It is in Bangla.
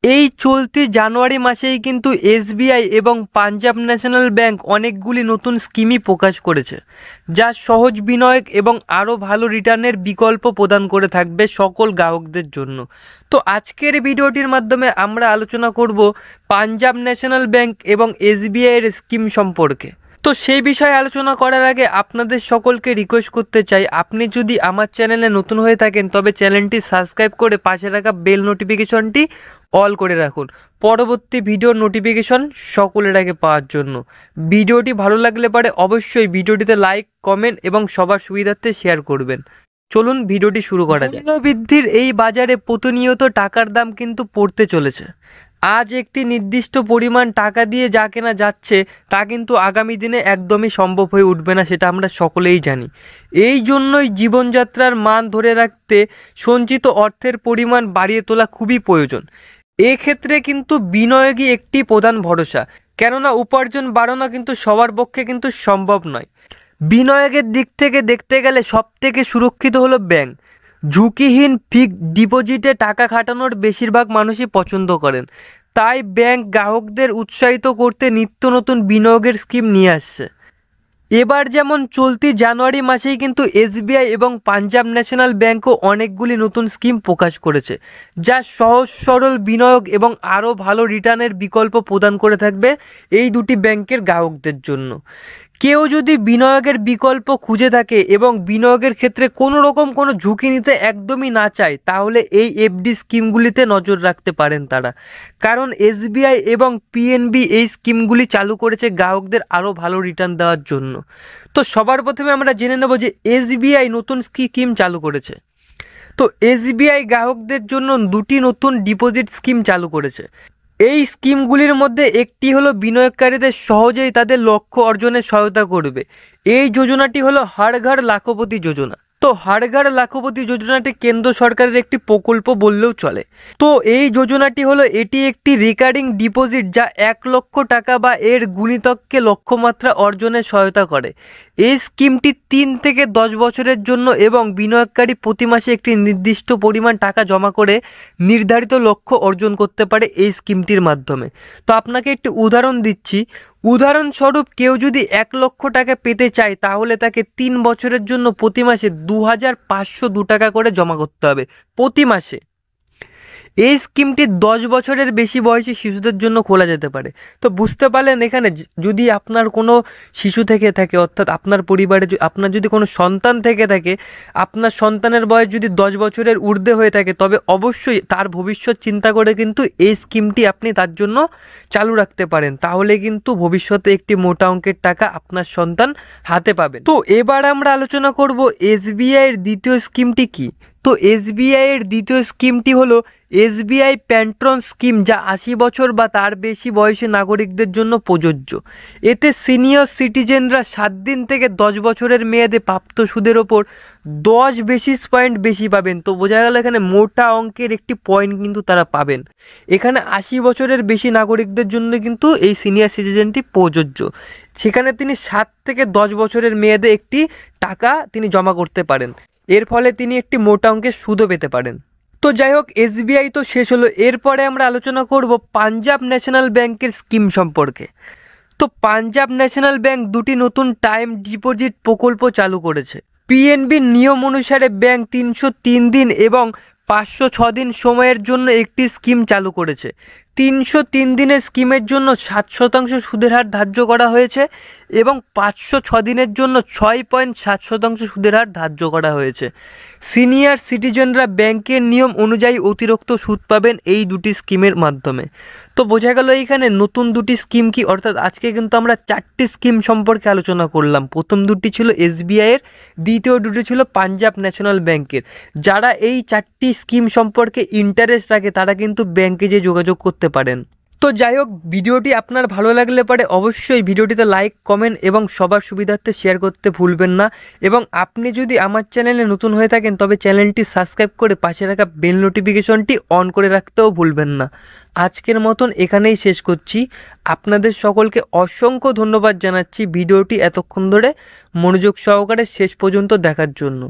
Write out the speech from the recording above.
এই চলতি জানুয়ারি মাসেই কিন্তু এসবিআই এবং পাঞ্জাব ন্যাশনাল ব্যাংক অনেকগুলি নতুন স্কিমই প্রকাশ করেছে, যা সহজ বিনিয়োগ এবং আরও ভালো রিটার্নের বিকল্প প্রদান করে থাকবে সকল গ্রাহকদের জন্য। তো আজকের ভিডিওটির মাধ্যমে আমরা আলোচনা করব পাঞ্জাব ন্যাশনাল ব্যাংক এবং এসবিআইয়ের স্কিম সম্পর্কে। তো সেই বিষয়ে আলোচনা করার আগে আপনাদের সকলকে রিকোয়েস্ট করতে চাই, আপনি যদি আমার চ্যানেলে নতুন হয়ে থাকেন তবে চ্যানেলটি সাবস্ক্রাইব করে পাশে রাখা বেল নোটিফিকেশনটি অল করে রাখুন পরবর্তী ভিডিওর নোটিফিকেশন সকলের আগে পাওয়ার জন্য। ভিডিওটি ভালো লাগলে পারে অবশ্যই ভিডিওটিতে লাইক, কমেন্ট এবং সবার সুবিধার্থে শেয়ার করবেন। চলুন ভিডিওটি শুরু করা যায়। মূল্যবৃদ্ধির এই বাজারে প্রতিনিয়ত টাকার দাম কিন্তু পড়তে চলেছে। আজ একটি নির্দিষ্ট পরিমাণ টাকা দিয়ে যা কেনা যাচ্ছে তা কিন্তু আগামী দিনে একদমই সম্ভব হয়ে উঠবে না, সেটা আমরা সকলেই জানি। এই জন্যই জীবনযাত্রার মান ধরে রাখতে সঞ্চিত অর্থের পরিমাণ বাড়িয়ে তোলা খুবই প্রয়োজন। এক্ষেত্রে কিন্তু বিনিয়োগই একটি প্রধান ভরসা, কেননা উপার্জন বাড়ানো কিন্তু সবার পক্ষে কিন্তু সম্ভব নয়। বিনিয়োগের দিক থেকে দেখতে গেলে সবথেকে সুরক্ষিত হলো ব্যাংক। ঝুঁকিহীন ফিক্সড ডিপোজিটে টাকা খাটানোর বেশিরভাগ মানুষই পছন্দ করেন, তাই ব্যাংক গ্রাহকদের উৎসাহিত করতে নিত্য নতুন বিনিয়োগের স্কিম নিয়ে আসছে। এবার যেমন চলতি জানুয়ারি মাসেই কিন্তু এসবিআই এবং পাঞ্জাব ন্যাশনাল ব্যাংকও অনেকগুলি নতুন স্কিম প্রকাশ করেছে, যা সহজ সরল বিনিয়োগ এবং আরও ভালো রিটার্নের বিকল্প প্রদান করে থাকবে এই দুটি ব্যাংকের গ্রাহকদের জন্য। কেউ যদি বিনিয়োগের বিকল্প খুঁজে থাকে এবং বিনিয়োগের ক্ষেত্রে কোনো রকম কোনো ঝুঁকি নিতে একদমই না চায়, তাহলে এই এফডি স্কিমগুলিতে নজর রাখতে পারেন তারা, কারণ এসবিআই এবং পিএনবি এই স্কিমগুলি চালু করেছে গ্রাহকদের আরও ভালো রিটার্ন দেওয়ার জন্য। তো সবার প্রথমে আমরা জেনে নেব যে এসবিআই নতুন স্কিম চালু করেছে। তো এসবিআই গ্রাহকদের জন্য দুটি নতুন ডিপোজিট স্কিম চালু করেছে। এই স্কিমগুলির মধ্যে একটি হলো বিনিয়োগকারীদের সহজেই তাদের লক্ষ্য অর্জনে সহায়তা করবে। এই যোজনাটি হলো হর ঘর লাখপতি যোজনা। তো হর ঘর লাখপতি যোজনাটি কেন্দ্র সরকারের একটি প্রকল্প বললেও চলে। তো এই যোজনাটি হলো এটি একটি রিকারিং ডিপোজিট, যা 1 লক্ষ টাকা বা এর গুণিতককে লক্ষ্যমাত্রা অর্জনে সহায়তা করে। এই স্কিমটি 3 থেকে 10 বছরের জন্য এবং বিনিয়োগকারী প্রতি মাসে একটি নির্দিষ্ট পরিমাণ টাকা জমা করে নির্ধারিত লক্ষ্য অর্জন করতে পারে এই স্কিমটির মাধ্যমে। তো আপনাকে একটি উদাহরণ দিচ্ছি। উদাহরণস্বরূপ কেউ যদি 1 লক্ষ টাকা পেতে চায় তাহলে তাকে 3 বছরের জন্য প্রতি মাসে 2502 টাকা করে জমা করতে হবে প্রতি মাসে। এই স্কিমটি 10 বছরের বেশি বয়সী শিশুদের জন্য খোলা যেতে পারে। তো বুঝতে পারলেন, এখানে যদি আপনার কোনো শিশু থেকে থাকে, অর্থাৎ আপনার পরিবারে আপনার যদি কোনো সন্তান থেকে থাকে, আপনার সন্তানের বয়স যদি 10 বছরের ঊর্ধ্বে হয়ে থাকে, তবে অবশ্যই তার ভবিষ্যৎ চিন্তা করে কিন্তু এই স্কিমটি আপনি তার জন্য চালু রাখতে পারেন। তাহলে কিন্তু ভবিষ্যতে একটি মোটা অঙ্কের টাকা আপনার সন্তান হাতে পাবেন। তো এবার আমরা আলোচনা করব এসবিআইয়ের দ্বিতীয় স্কিমটি কি। তো এসবিআইয়ের দ্বিতীয় স্কিমটি হলো এসবিআই পেনশন স্কিম, যা 80 বছর বা তার বেশি বয়সী নাগরিকদের জন্য প্রযোজ্য। এতে সিনিয়র সিটিজেনরা 7 দিন থেকে 10 বছরের মেয়াদে প্রাপ্ত সুদের ওপর 10 বেসিস পয়েন্ট বেশি পাবেন। তো বোঝা গেল এখানে মোটা অঙ্কের একটি পয়েন্ট কিন্তু তারা পাবেন। এখানে 80 বছরের বেশি নাগরিকদের জন্য কিন্তু এই সিনিয়র সিটিজেনটি প্রযোজ্য। সেখানে তিনি 7 থেকে 10 বছরের মেয়াদে একটি টাকা তিনি জমা করতে পারেন। এর ফলে তিনি একটি মোটা অঙ্কের সুদও পেতে পারেন। তো যাই হোক, এসবিআই তো শেষ হলো। এরপরে আমরা আলোচনা করব পাঞ্জাব ন্যাশনাল ব্যাংকের স্কিম সম্পর্কে। তো পাঞ্জাব ন্যাশনাল ব্যাংক দুটি নতুন টাইম ডিপোজিট প্রকল্প চালু করেছে। পিএনবির নিয়ম অনুসারে ব্যাংক 303 দিন এবং 506 দিন সময়ের জন্য একটি স্কিম চালু করেছে। 303 দিনের স্কিমের জন্য 7% সুদের হার ধার্য করা হয়েছে এবং 506 দিনের জন্য 6.7% সুদের হার ধার্য করা হয়েছে। সিনিয়র সিটিজেনরা ব্যাংকের নিয়ম অনুযায়ী অতিরিক্ত সুদ পাবেন এই দুটি স্কিমের মাধ্যমে। তো বোঝা গেল এইখানে নতুন দুটি স্কিম কি, অর্থাৎ আজকে কিন্তু আমরা 4টি স্কিম সম্পর্কে আলোচনা করলাম। প্রথম দুটি ছিল এসবিআইয়ের, দ্বিতীয় দুটি ছিল পাঞ্জাব ন্যাশনাল ব্যাংকের। যারা এই 4টি স্কিম সম্পর্কে ইন্টারেস্ট রাখে তারা কিন্তু ব্যাংকে যে যোগাযোগ করতে পারেন। তো যাই হোক, ভিডিওটি আপনার ভালো লাগলে পরে অবশ্যই ভিডিওটিতে লাইক, কমেন্ট এবং সবার সুবিধার্থে শেয়ার করতে ভুলবেন না। এবং আপনি যদি আমার চ্যানেলে নতুন হয়ে থাকেন তবে চ্যানেলটি সাবস্ক্রাইব করে পাশে রাখা বেল নোটিফিকেশনটি অন করে রাখতেও ভুলবেন না। আজকের মতন এখানেই শেষ করছি। আপনাদের সকলকে অসংখ্য ধন্যবাদ জানাচ্ছি ভিডিওটি এতক্ষণ ধরে মনোযোগ সহকারে শেষ পর্যন্ত দেখার জন্য।